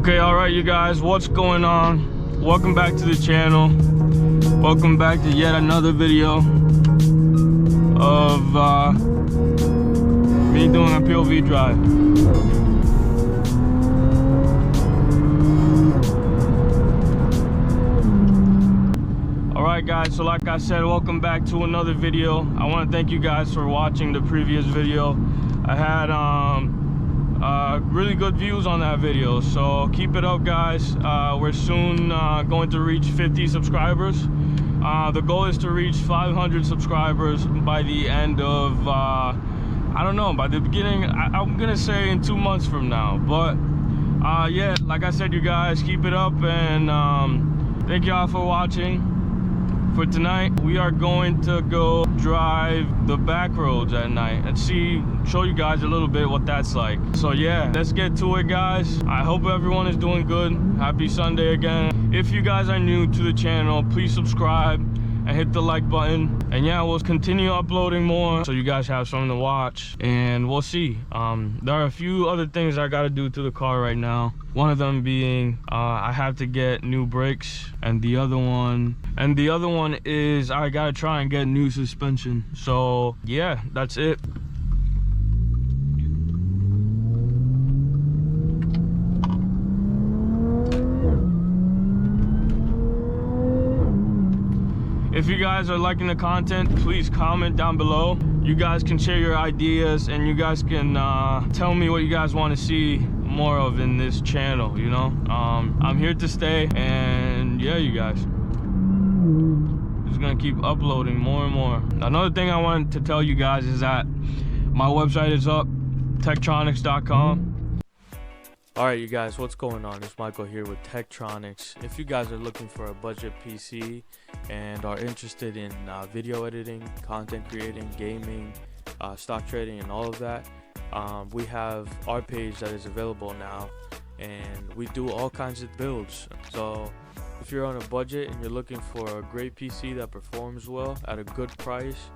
Okay, all right, you guys, what's going on? Welcome back to the channel. Welcome back to yet another video of me doing a POV drive. All right, guys, so like I said, welcome back to another video. I want to thank you guys for watching the previous video. I had really good views on that video, so keep it up, guys. We're soon going to reach 50 subscribers. The goal is to reach 500 subscribers by the end of I don't know, by the beginning, I'm gonna say in 2 months from now. But yeah, like I said, you guys, keep it up, and thank y'all for watching. For tonight, we are going to go drive the back roads at night and show you guys a little bit what that's like. So yeah, let's get to it, guys. I hope everyone is doing good. Happy Sunday again. If you guys are new to the channel, please subscribe and hit the like button. And yeah, we'll continue uploading more so you guys have something to watch, and we'll see. There are a few other things I gotta do to the car right now. One of them being I have to get new brakes, and the other one is I gotta try and get new suspension. So yeah, that's it. If you guys are liking the content, please comment down below. You guys can share your ideas, and you guys can tell me what you guys want to see more of in this channel, you know? I'm here to stay, and yeah, you guys. Just gonna keep uploading more and more. Another thing I wanted to tell you guys is that my website is up, Techtronix.com. Alright, you guys, what's going on? It's Michael here with Techtronix. If you guys are looking for a budget PC and are interested in video editing, content creating, gaming, stock trading, and all of that, we have our page that is available now, and we do all kinds of builds. So if you're on a budget and you're looking for a great PC that performs well at a good price,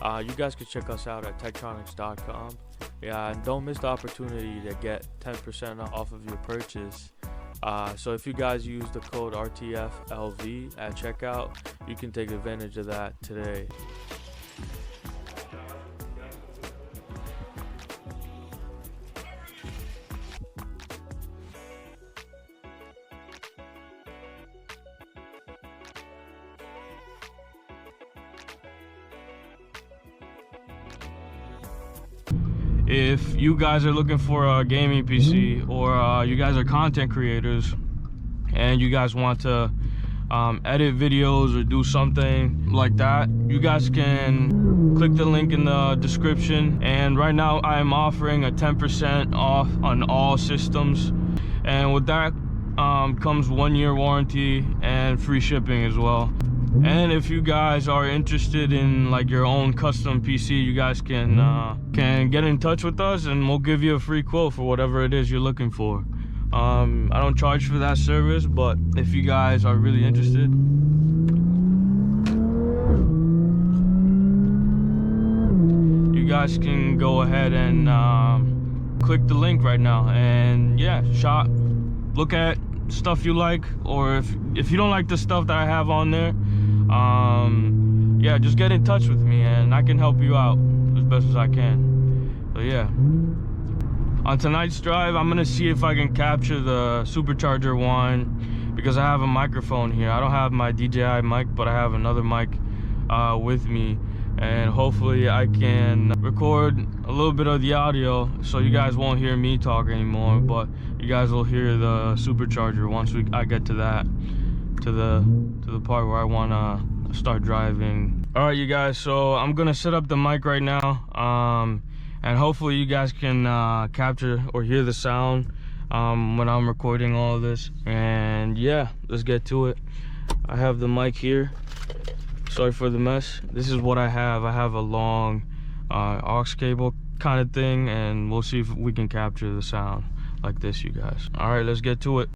you guys can check us out at Techtronix.com. Yeah, and don't miss the opportunity to get 10% off of your purchase. So if you guys use the code RTFLV at checkout, you can take advantage of that today. If you guys are looking for a gaming PC, or you guys are content creators and you guys want to edit videos or do something like that, you guys can click the link in the description. And right now I am offering a 10% off on all systems, and with that comes 1-year warranty and free shipping as well. And if you guys are interested in like your own custom PC, you guys can get in touch with us, and we'll give you a free quote for whatever it is you're looking for. I don't charge for that service, but if you guys are really interested, you guys can go ahead and click the link right now, and yeah, look at stuff you like, or if you don't like the stuff that I have on there, yeah, just get in touch with me and I can help you out as best as I can. So yeah, on tonight's drive, I'm gonna see if I can capture the Supercharger whine, because I have a microphone here. I don't have my DJI mic, but I have another mic with me, and hopefully I can record a little bit of the audio so you guys won't hear me talk anymore, but you guys will hear the Supercharger once I get to that, to the part where I want to start driving. All right, you guys, so I'm gonna set up the mic right now, and hopefully you guys can capture or hear the sound when I'm recording all of this. And yeah, let's get to it. I have the mic here. Sorry for the mess. This is what I have. I have a long aux cable kind of thing, and we'll see if we can capture the sound like this, you guys. All right, let's get to it.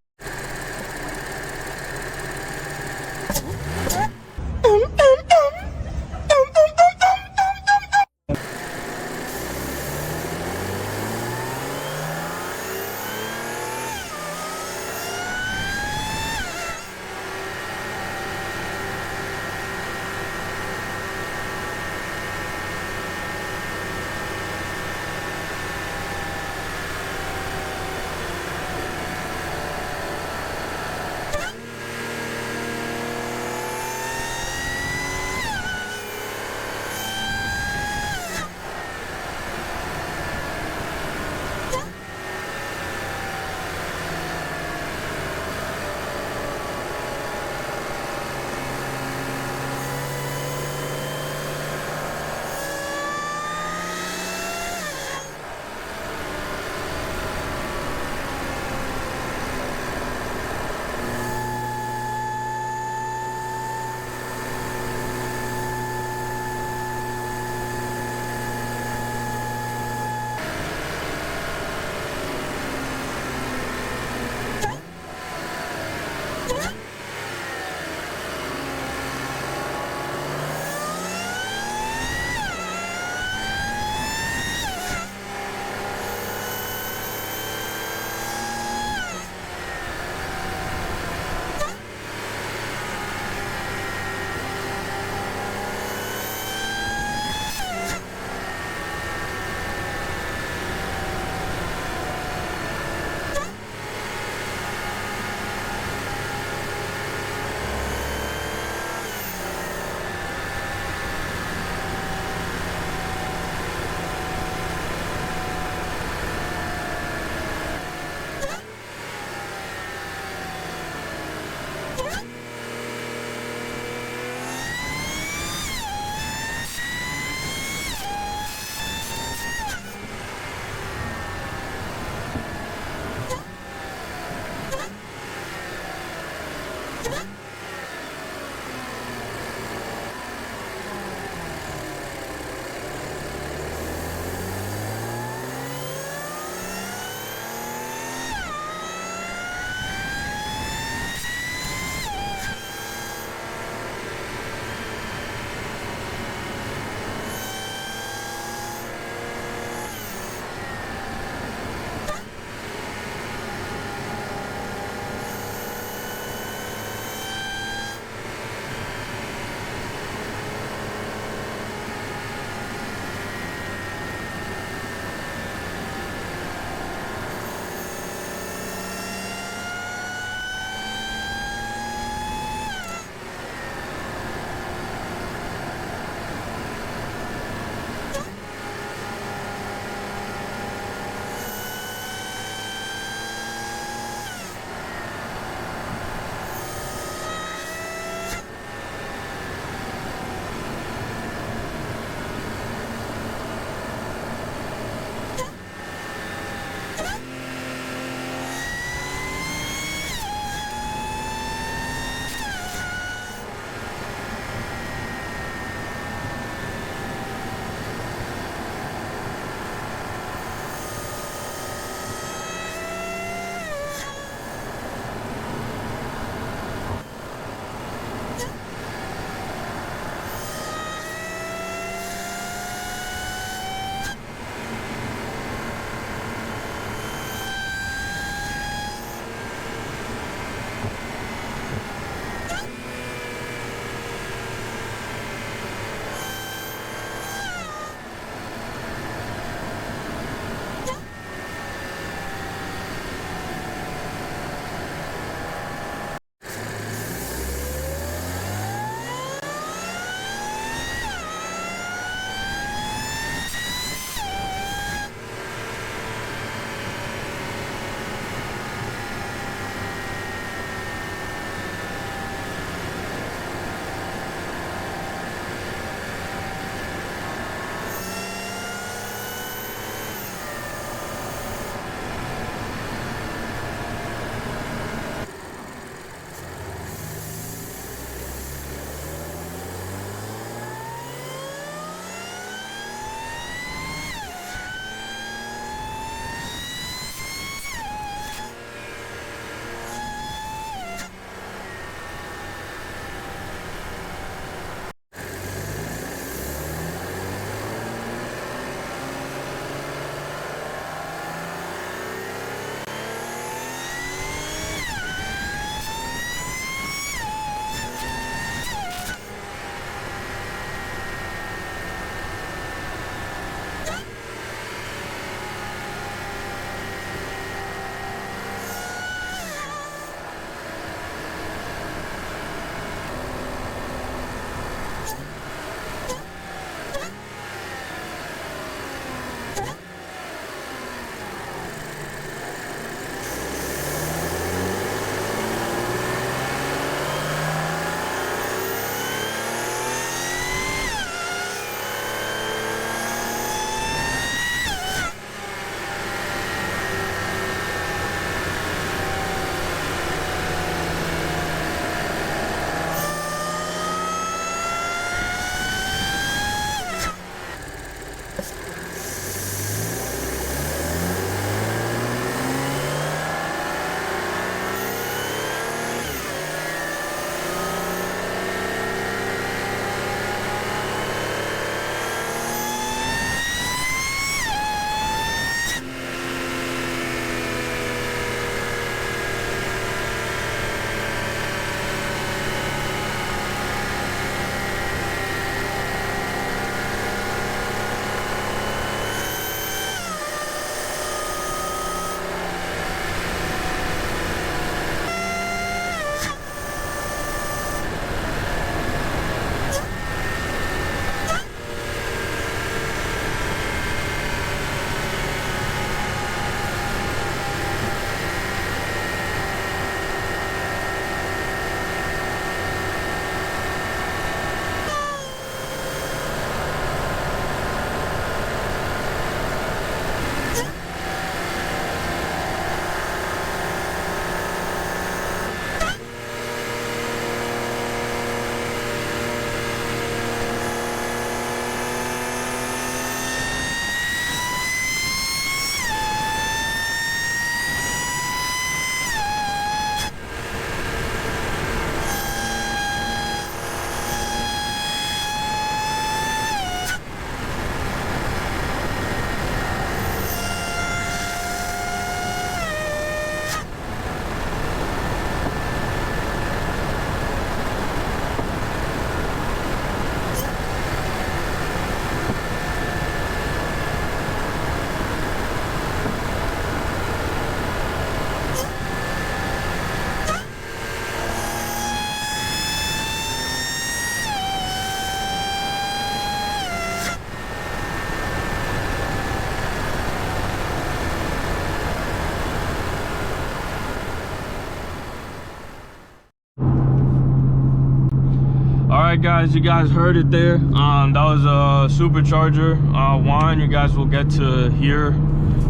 right, guys, you guys heard it there. That was a Supercharger whine. You guys will get to hear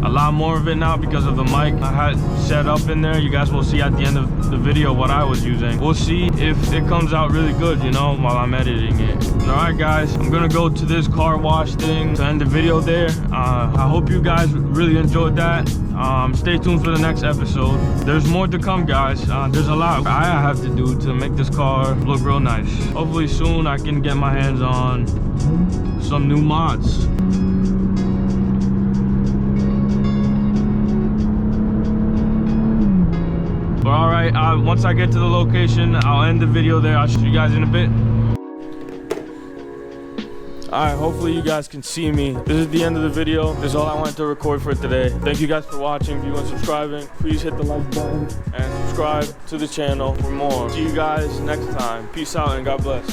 a lot more of it now because of the mic I had set up in there. You guys will see at the end of the video what I was using. We'll see if it comes out really good, you know, while I'm editing it. All right, guys, I'm gonna go to this car wash thing to end the video there. I hope you guys really enjoyed that. Stay tuned for the next episode. There's more to come, guys. There's a lot I have to do to make this car look real nice. Hopefully soon I can get my hands on some new mods. But all right, once I get to the location, I'll end the video there. I'll see you guys in a bit. All right, hopefully you guys can see me. This is the end of the video. This is all I wanted to record for today. Thank you guys for watching, viewing, subscribing. Please hit the like button and subscribe to the channel for more. See you guys next time. Peace out and God bless.